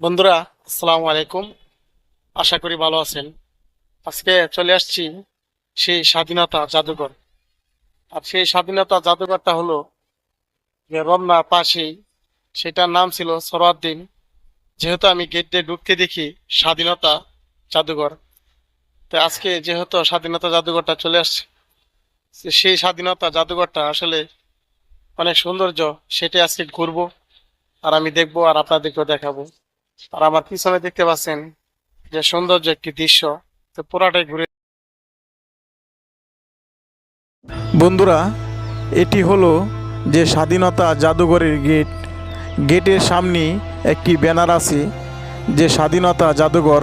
বন্ধুরা, আসসালামু আলাইকুম। আশা করি ভালো আছেন। আজকে চলে আসছি সেই স্বাধীনতা জাদুঘর। আর সেই স্বাধীনতা জাদুঘরটা হলো যে রমনা পাশেই, সেটার নাম ছিল সরওয়ার্দিন। যেহেতু আমি গেট দিয়ে ঢুকতে দেখি স্বাধীনতা জাদুঘর, তো আজকে যেহেতু স্বাধীনতা জাদুঘরটা চলে আসছে, সেই স্বাধীনতা জাদুঘরটা আসলে অনেক সৌন্দর্য, সেটাই আজকে ঘুরবো আর আমি দেখবো আর আপনাদেরকেও দেখাবো। আর আমার পিছনে দেখতে পাচ্ছেন যে সৌন্দর্য একটি দৃশ্য, তো পুরাটাই ঘুরে। বন্ধুরা, এটি হলো যে স্বাধীনতা জাদুঘরের গেট। গেটের সামনে একটি ব্যানার আছে যে স্বাধীনতা জাদুঘর।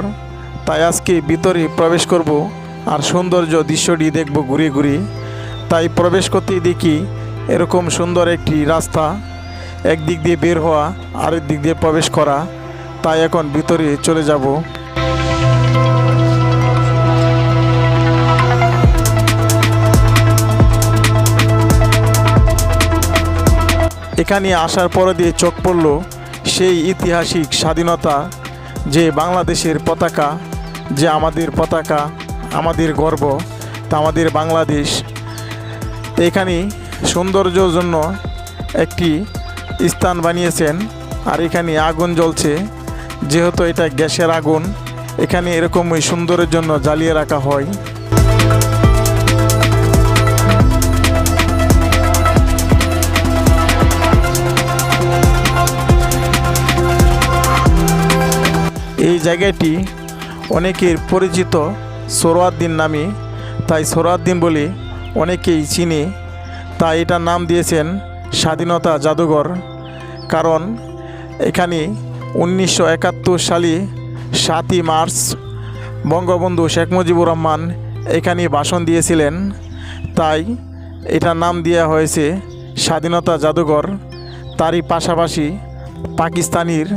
তাই আজকে ভিতরে প্রবেশ করব আর সৌন্দর্য দৃশ্যটি দেখব ঘুরে ঘুরে। তাই প্রবেশ করতেই দেখি এরকম সুন্দর একটি রাস্তা, একদিক দিয়ে বের হওয়া আরেক দিক দিয়ে প্রবেশ করা। তাই এখন ভিতরে চলে যাব। এখানে আসার পরে দিয়ে চোখ পড়ল সেই ঐতিহাসিক স্বাধীনতা, যে বাংলাদেশের পতাকা, যে আমাদের পতাকা, আমাদের গর্ব, তা আমাদের বাংলাদেশ। তো এখানে সৌন্দর্যের জন্য একটি স্থান বানিয়েছেন। আর এখানে আগুন জ্বলছে, যেহেতু এটা গ্যাসের আগুন, এখানে এরকমই সুন্দরের জন্য জ্বালিয়ে রাখা হয়। এই জায়গাটি অনেকের পরিচিত সোহরাওয়ার্দী নামে, তাই সোহরাওয়ার্দী বলে অনেকেই চিনে। তাই এটার নাম দিয়েছেন স্বাধীনতা জাদুঘর। কারণ এখানে 1971 সালে 7ই মার্চ বঙ্গবন্ধু শেখ মুজিবুর রহমান এখানে ভাষণ দিয়েছিলেন। তাই এটার নাম দেওয়া হয়েছে স্বাধীনতা জাদুঘর। তারই পাশাপাশি পাকিস্তানির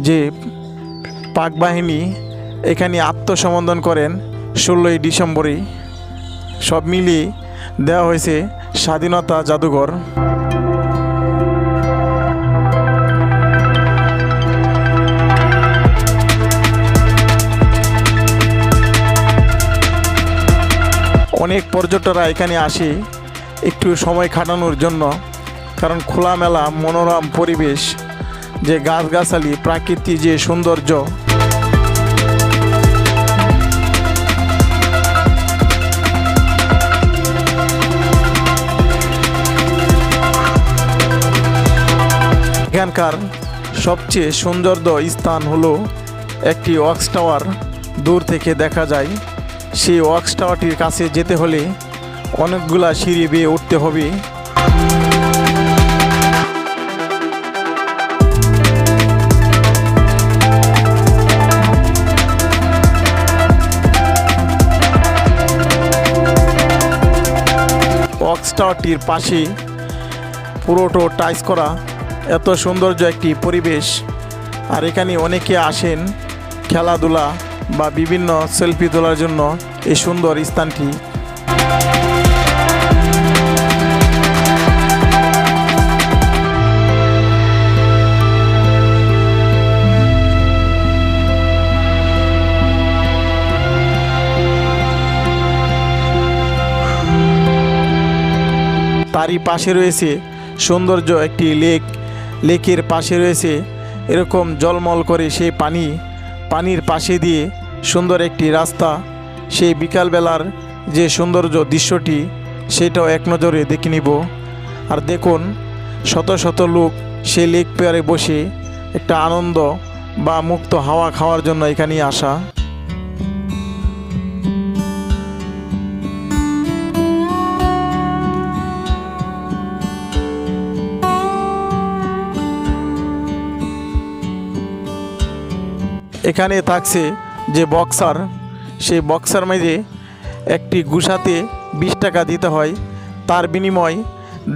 যে পাক বাহিনী এখানে আত্মসমর্পণ করেন 16ই ডিসেম্বরে। সব মিলিয়ে দেওয়া হয়েছে স্বাধীনতা জাদুঘর। অনেক পর্যটকরা এখানে আসে একটু সময় কাটানোর জন্য, কারণ খোলামেলা মনোরম পরিবেশ, যে গাছগাছালি, প্রাকৃতিক যে সৌন্দর্য। এখানকার সবচেয়ে সুন্দর স্থান হলো একটি ওয়াচ টাওয়ার, দূর থেকে দেখা যায়। সেই ওয়াচ টাওয়ারটির কাছে যেতে হলে অনেকগুলা সিঁড়ি বেয়ে উঠতে হবে। ওয়াচ টাওয়ারটির পাশে পুরোটো টাইস করা, এত সৌন্দর্য একটি পরিবেশ। আর এখানে অনেকে আসেন খেলাধুলা বা বিভিন্ন সেলফি তোলার জন্য এই সুন্দর স্থানটি। তারই পাশে রয়েছে সৌন্দর্য একটি লেক। লেকের পাশে রয়েছে এরকম জলমল করে সেই পানির পাশে দিয়ে সুন্দর একটি রাস্তা। সেই বিকালবেলার যে সৌন্দর্য দৃশ্যটি, সেটাও এক নজরে দেখে নিব। আর দেখুন, শত শত লোক সেই লেক পেয়ারে বসে একটা আনন্দ বা মুক্ত হাওয়া খাওয়ার জন্য এখানে আসা। এখানে থাকছে যে বক্সার, সেই বক্সার মাঝে একটি গুসাতে 20 টাকা দিতে হয়। তার বিনিময়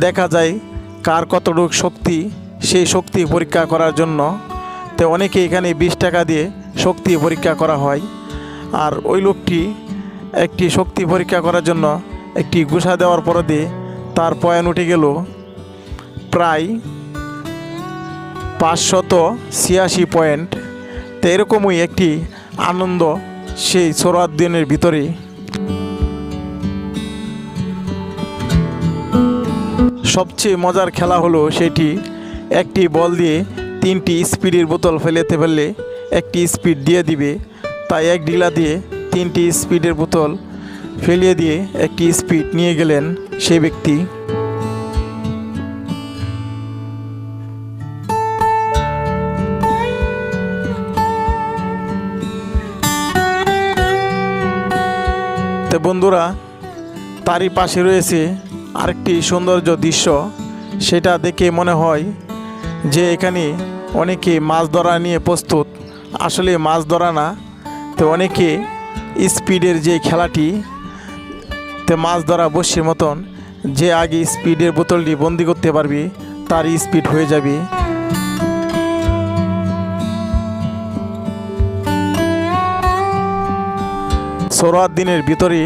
দেখা যায় কার কতটুকু শক্তি, সেই শক্তি পরীক্ষা করার জন্য। তো অনেকে এখানে 20 টাকা দিয়ে শক্তি পরীক্ষা করা হয়। আর ওই লোকটি একটি শক্তি পরীক্ষা করার জন্য একটি গুসা দেওয়ার পরে দিয়ে তার পয়েন্ট উঠে গেল প্রায় 586 পয়েন্ট। তো এরকমই একটি আনন্দ সেই সোহরাওয়ার্দীনের ভিতরে। সবচেয়ে মজার খেলা হলো সেটি একটি বল দিয়ে 3টি স্পিডের বোতল ফেলতে ফেললে একটি স্পিড দিয়ে দিবে, তাই এক ডিলা দিয়ে 3টি স্পিডের বোতল ফেলিয়ে দিয়ে একটি স্পিড নিয়ে গেলেন সেই ব্যক্তি। তো বন্ধুরা, তারই পাশে রয়েছে আরেকটি সৌন্দর্য দৃশ্য। সেটা দেখে মনে হয় যে এখানে অনেকে মাছ ধরা নিয়ে প্রস্তুত। আসলে মাছ ধরা না, তো অনেকে স্পিডের যে খেলাটি, তো মাছ ধরা বসির মতন, যে আগে স্পিডের বোতলটি বন্দি করতে পারবে তার স্পিড হয়ে যাবে। সোহরাওয়ার্দীনের ভিতরে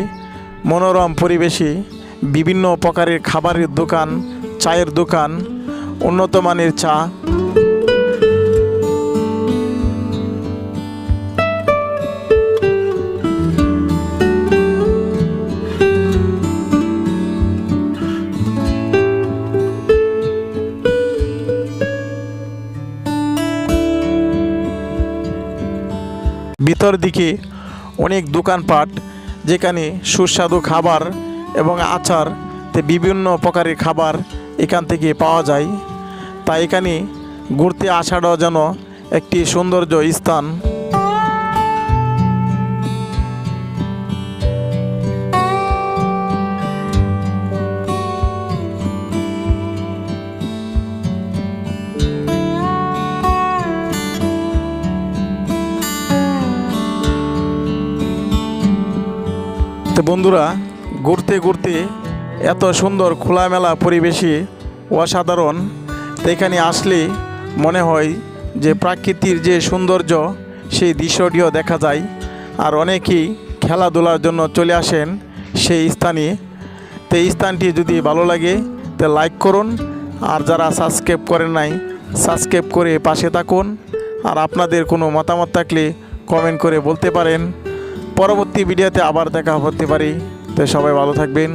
মনোরম পরিবেশে বিভিন্ন প্রকারের খাবারের দোকান, চায়ের দোকান, উন্নত মানের চা, ভিতর দিকে অনেক দোকানপাট, যেখানে সুস্বাদু খাবার এবং আচার, বিভিন্ন প্রকারের খাবার এখান থেকে পাওয়া যায়। তাই এখানে ঘুরতে আসাটাও যেন একটি সৌন্দর্য স্থান। তো বন্ধুরা, ঘুরতে ঘুরতে এত সুন্দর খোলামেলা পরিবেশে অসাধারণ। তো এখানে আসলে মনে হয় যে প্রাকৃতির যে সৌন্দর্য সেই দৃশ্যটিও দেখা যায়। আর অনেকেই খেলাধুলার জন্য চলে আসেন সেই স্থানে। তো এই স্থানটি যদি ভালো লাগে তো লাইক করুন, আর যারা সাবস্ক্রাইব করেন নাই সাবস্ক্রাইব করে পাশে থাকুন। আর আপনাদের কোনো মতামত থাকলে কমেন্ট করে বলতে পারেন। পরবর্তী ভিডিওতে আবার দেখা হতে পারে। তো সবাই ভালো থাকবেন।